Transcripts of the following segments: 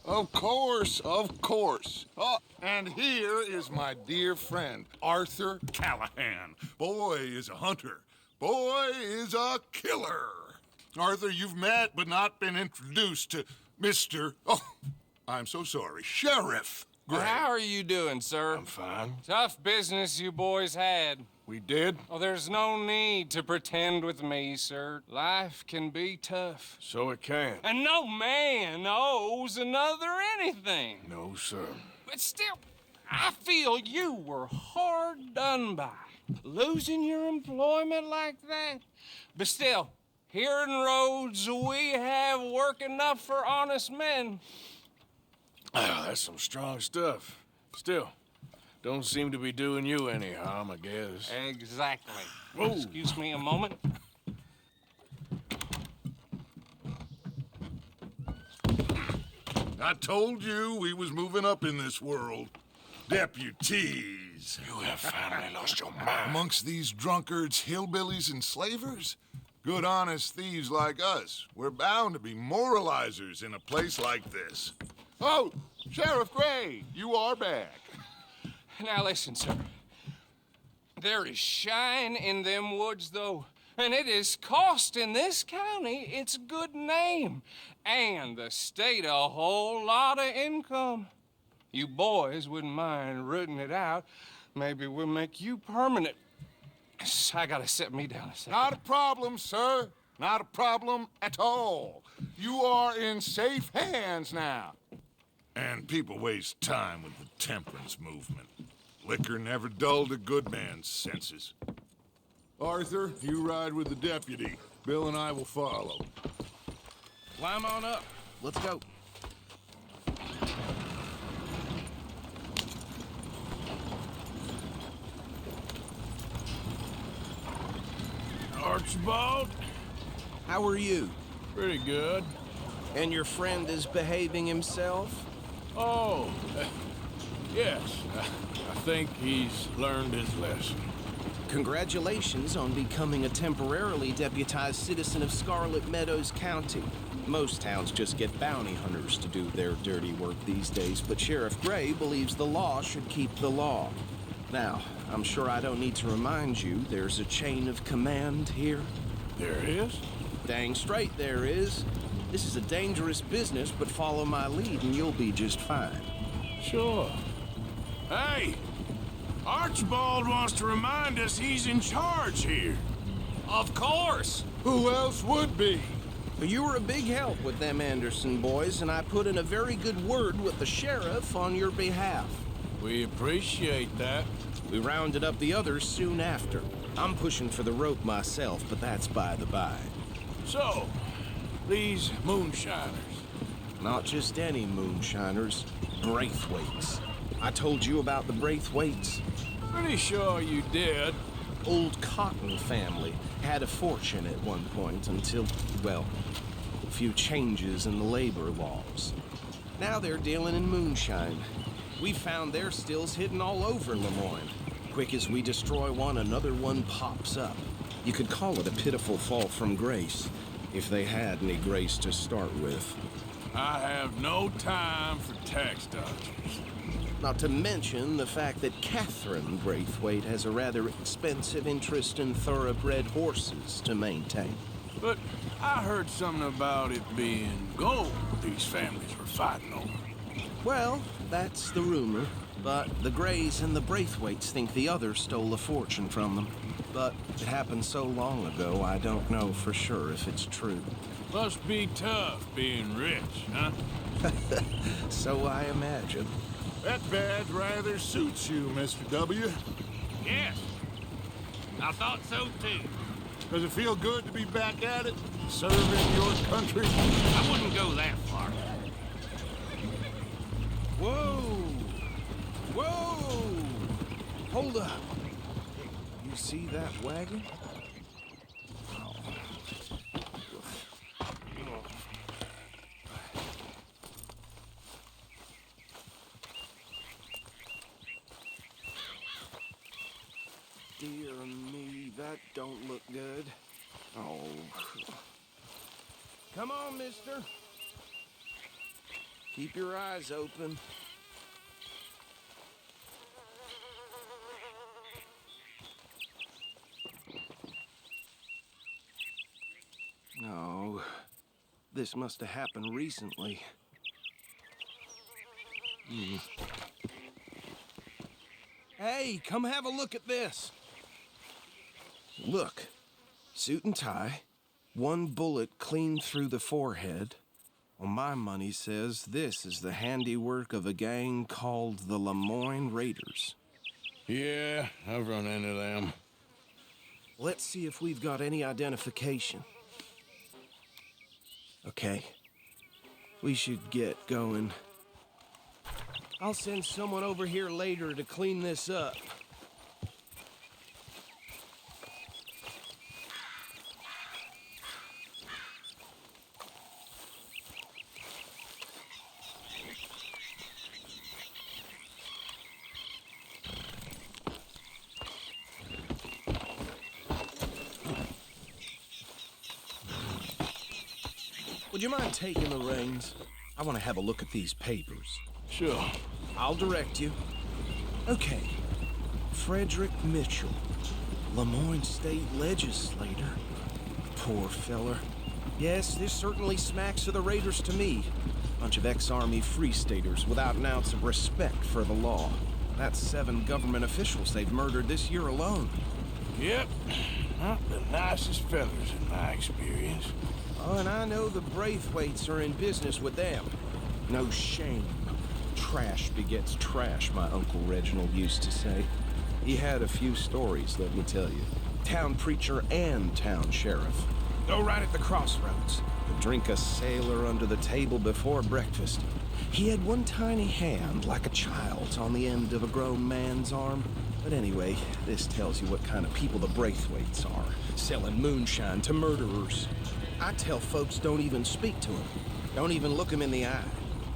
Of course, of course. Oh, and here is my dear friend, Arthur Callahan. Boy is a hunter. Boy is a killer. Arthur, you've met but not been introduced to Mr. Oh, I'm so sorry, Sheriff Gray. How are you doing, sir? I'm fine. Tough business you boys had. We did? Oh, there's no need to pretend with me, sir. Life can be tough. So it can. And no man owes another anything. No, sir. But still, I feel you were hard done by. Losing your employment like that. But still, here in Rhodes, we have work enough for honest men. Ah, that's some strong stuff. Still, don't seem to be doing you any harm, I guess. Exactly. Whoa. Excuse me a moment. I told you we was moving up in this world. Deputies. You have finally lost your mind. Amongst these drunkards, hillbillies, and slavers? Good, honest thieves like us. We're bound to be moralizers in a place like this. Oh, Sheriff Gray, you are back. Now listen, sir. There is shine in them woods, though. And it is costing this county its good name. And the state a whole lot of income. You boys wouldn't mind rooting it out. Maybe we'll make you permanent. I gotta sit me down a second. Not a problem, sir. Not a problem at all. You are in safe hands now. And people waste time with the temperance movement. Liquor never dulled a good man's senses. Arthur, you ride with the deputy. Bill and I will follow. Climb on up. Let's go. Archibald? How are you? Pretty good. And your friend is behaving himself? Oh, yes. I think he's learned his lesson. Congratulations on becoming a temporarily deputized citizen of Scarlet Meadows County. Most towns just get bounty hunters to do their dirty work these days, but Sheriff Gray believes the law should keep the law. Now, I'm sure I don't need to remind you there's a chain of command here. There is? Dang straight there is. This is a dangerous business, but follow my lead and you'll be just fine. Sure. Hey! Archibald wants to remind us he's in charge here. Of course. Who else would be? You were a big help with them Anderson boys, and I put in a very good word with the sheriff on your behalf. We appreciate that. We rounded up the others soon after. I'm pushing for the rope myself, but that's by the by. So, these moonshiners. Not just any moonshiners, Braithwaites. I told you about the Braithwaites. Pretty sure you did. Old Cotton family had a fortune at one point until, well, a few changes in the labor laws. Now they're dealing in moonshine. We found their stills hidden all over Lemoyne. Quick as we destroy one, another one pops up. You could call it a pitiful fall from grace, if they had any grace to start with. I have no time for tax dodgers. Not to mention the fact that Catherine Braithwaite has a rather expensive interest in thoroughbred horses to maintain. But I heard something about it being gold these families were fighting over. Well, that's the rumor. But the Grays and the Braithwaites think the others stole a fortune from them. But it happened so long ago, I don't know for sure if it's true. Must be tough being rich, huh? So I imagine. That badge rather suits you, Mr. W. Yes. I thought so, too. Does it feel good to be back at it? Serving your country? I wouldn't go that far. Whoa! Whoa! Hold up. You see that wagon? Dear me, that don't look good. Oh. Come on, mister. Keep your eyes open. Oh, this must have happened recently. Hey, come have a look at this. Look, suit and tie, one bullet clean through the forehead. Well, my money says this is the handiwork of a gang called the Lemoyne Raiders. Yeah, I've run into them. Let's see if we've got any identification. Okay, we should get going. I'll send someone over here later to clean this up. Would you mind taking the reins? I want to have a look at these papers. Sure. I'll direct you. Okay. Frederick Mitchell, Lemoyne State Legislator. Poor feller. Yes, this certainly smacks of the Raiders to me. Bunch of ex-Army Free Staters without an ounce of respect for the law. That's 7 government officials they've murdered this year alone. Yep. Not the nicest fellas in my experience. Oh, and I know the Braithwaites are in business with them. No shame. Trash begets trash, my Uncle Reginald used to say. He had a few stories, let me tell you. Town preacher and town sheriff. Go right at the crossroads. Could drink a sailor under the table before breakfast. He had one tiny hand, like a child's, on the end of a grown man's arm. But anyway, this tells you what kind of people the Braithwaites are. Selling moonshine to murderers. I tell folks don't even speak to him. Don't even look him in the eye.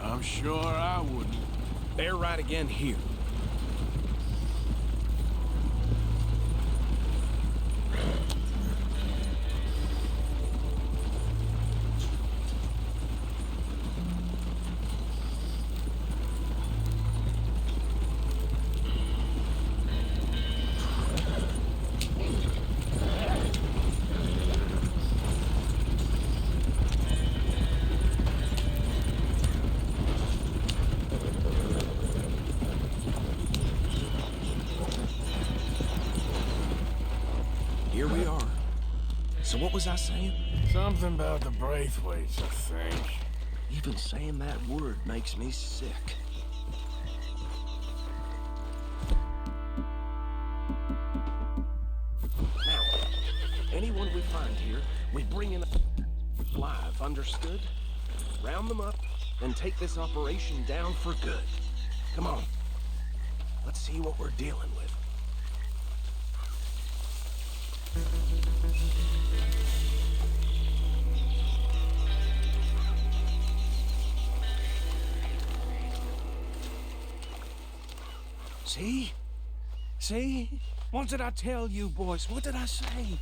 I'm sure I wouldn't. They're right again here. Here we are. So what was I saying? Something about the Braithwaites, I think. Even saying that word makes me sick. Now, anyone we find here, we bring in live, understood? Round them up, then take this operation down for good. Come on. Let's see what we're dealing with. See? See? What did I tell you, boys? What did I say?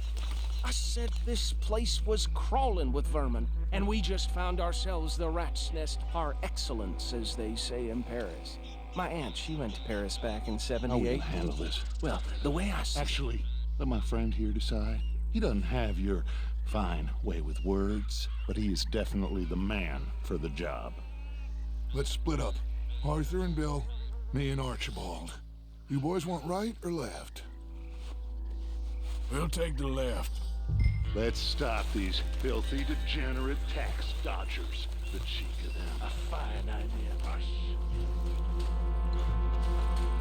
I said this place was crawling with vermin, and we just found ourselves the rat's nest par excellence, as they say in Paris. My aunt, she went to Paris back in '78. How will you handle this? Well, the way I see Actually, let my friend here decide. He doesn't have your fine way with words, but he is definitely the man for the job. Let's split up. Arthur and Bill, me and Archibald. You boys want right or left? We'll take the left. Let's stop these filthy, degenerate tax dodgers. The cheek of them. A fine idea, boss.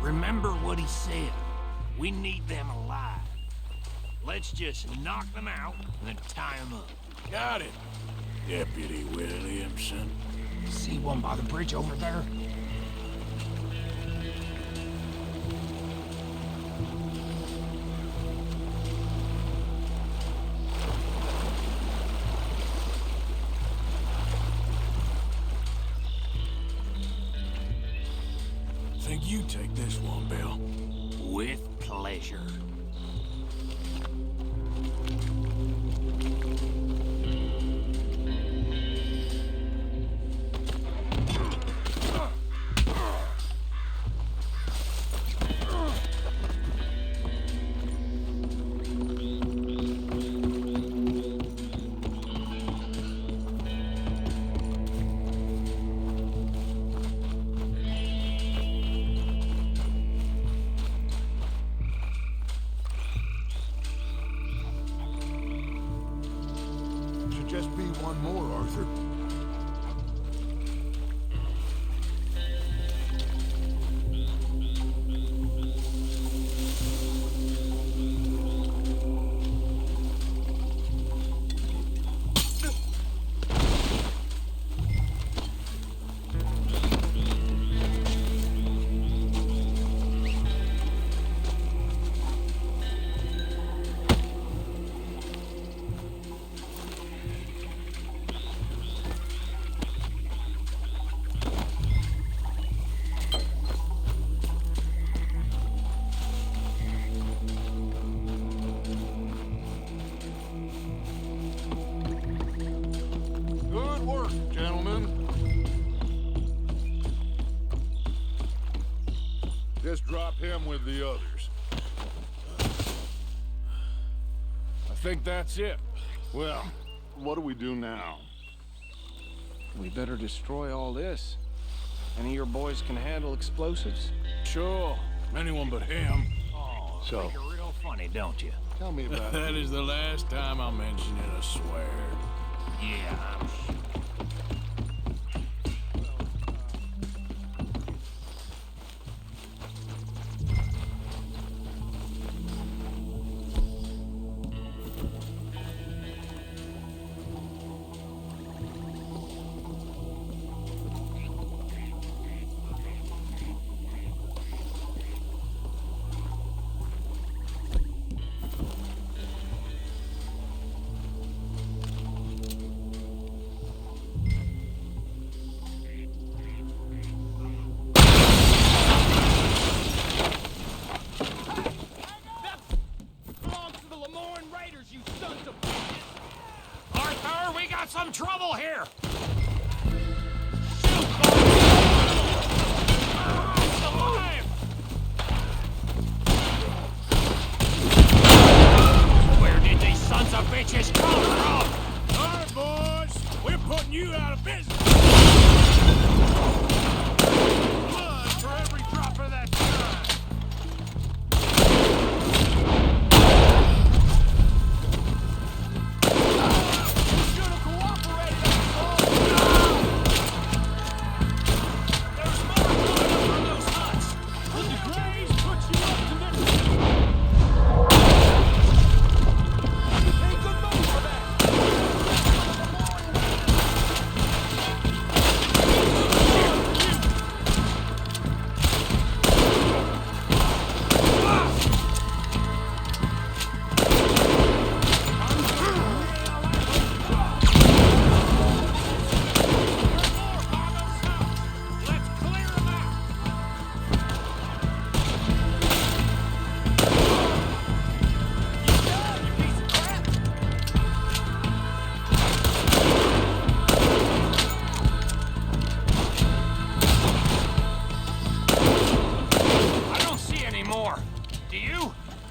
Remember what he said. We need them alive. Let's just knock them out and then tie them up. Got it, Deputy Williamson. See one by the bridge over there? Think you take this one, Bill. With pleasure. on more, Arthur. Good work, gentlemen. Just drop him with the others. I think that's it. Well, what do we do now? We better destroy all this. Any of your boys can handle explosives? Sure. Anyone but him. Oh, So- think you're real funny, don't you? Tell me about it. That is the last time I mention it, I swear. Yeah, I'm sure. Arthur, we got some trouble here! Where did these sons of bitches come from? All right, boys. We're putting you out of business. Blood for every drop of that shine.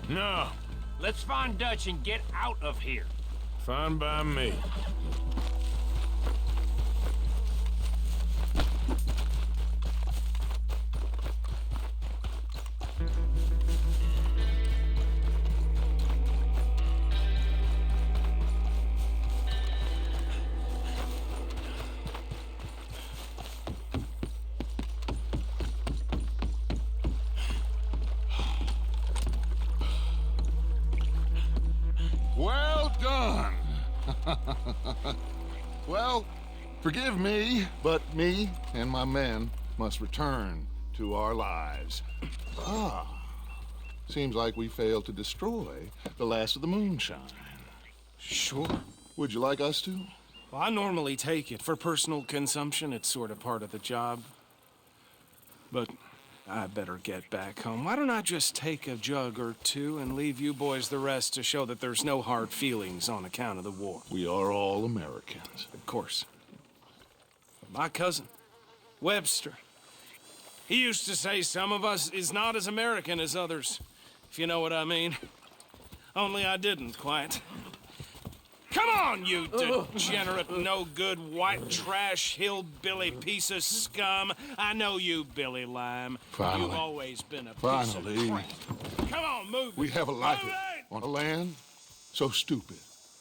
No. Let's find Dutch and get out of here. Fine by me. Well done. Well, forgive me, but me and my men must return to our lives. Seems like we failed to destroy the last of the moonshine. Sure. Would you like us to? Well, I normally take it for personal consumption. It's sort of part of the job. But I better get back home. Why don't I just take a jug or two and leave you boys the rest to show that there's no hard feelings on account of the war? We are all Americans. Of course. My cousin, Webster, he used to say some of us is not as American as others, if you know what I mean. Only I didn't quite. Come on, you degenerate, no-good, white trash, hillbilly piece of scum. I know you, Billy Lime. Finally. You've always been a piece Finally. of crap. Come on, move We it. have a life Move it! on a land so stupid,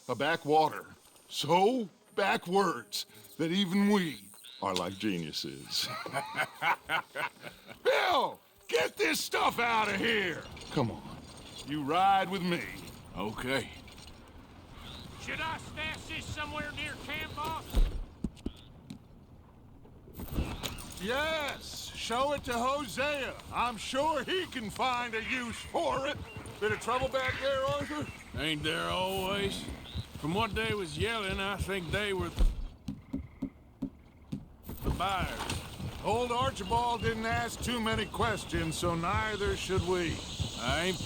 a backwater so back words that even we are like geniuses. Bill, get this stuff out of here! Come on, you ride with me. Okay. Should I stash this somewhere near camp, boss? Yes, show it to Hosea. I'm sure he can find a use for it. Bit of trouble back there, Arthur? Ain't there always? From what they was yelling, I think they were the buyers. Old Archibald didn't ask too many questions, so neither should we. I ain't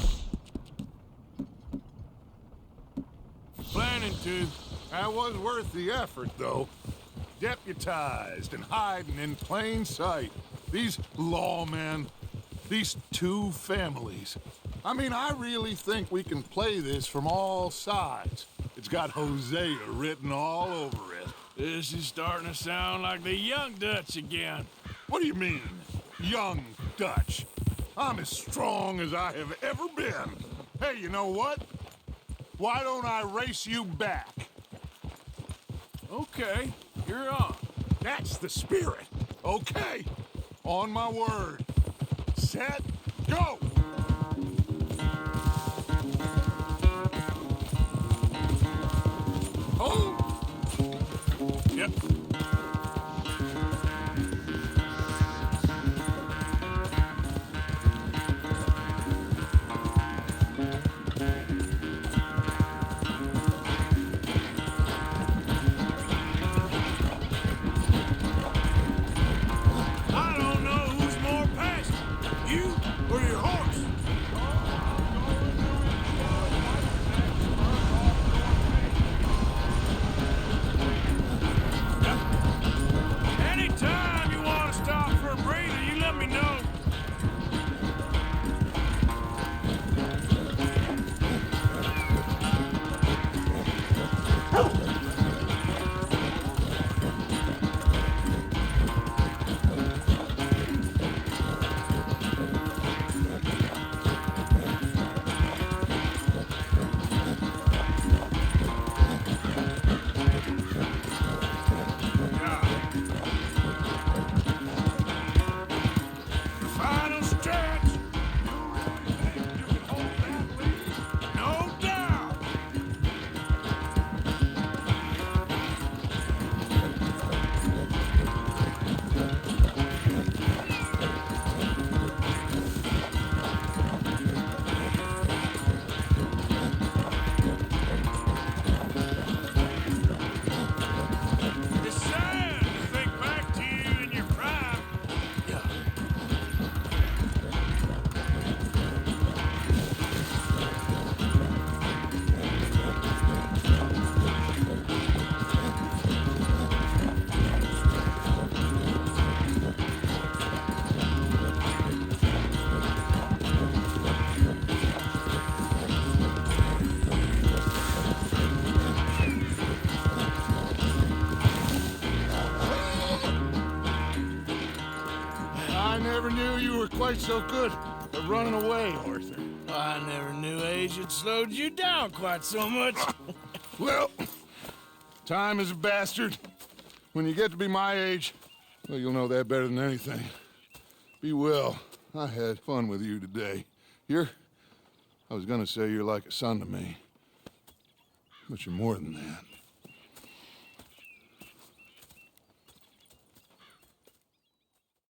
planning to. That was worth the effort, though. Deputized and hiding in plain sight. These lawmen, these two families. I mean, I really think we can play this from all sides. It's got Hosea written all over it. This is starting to sound like the Young Dutch again. What do you mean, young Dutch? I'm as strong as I have ever been. Hey, you know what? Why don't I race you back? Okay, you're on. That's the spirit. Okay, on my word. Set, go! Oh! Yep. I don't know who's more passionate, you or your horse. Anytime you want to stop for a breather, you let me know. Final stretch. No doubt. It's sad to think back to you in your prime. I never knew you were quite so good at running away, Arthur. I never knew age had slowed you down quite so much. Well, time is a bastard. When you get to be my age, well, you'll know that better than anything. Be well. I had fun with you today. I was gonna say you're like a son to me, but you're more than that.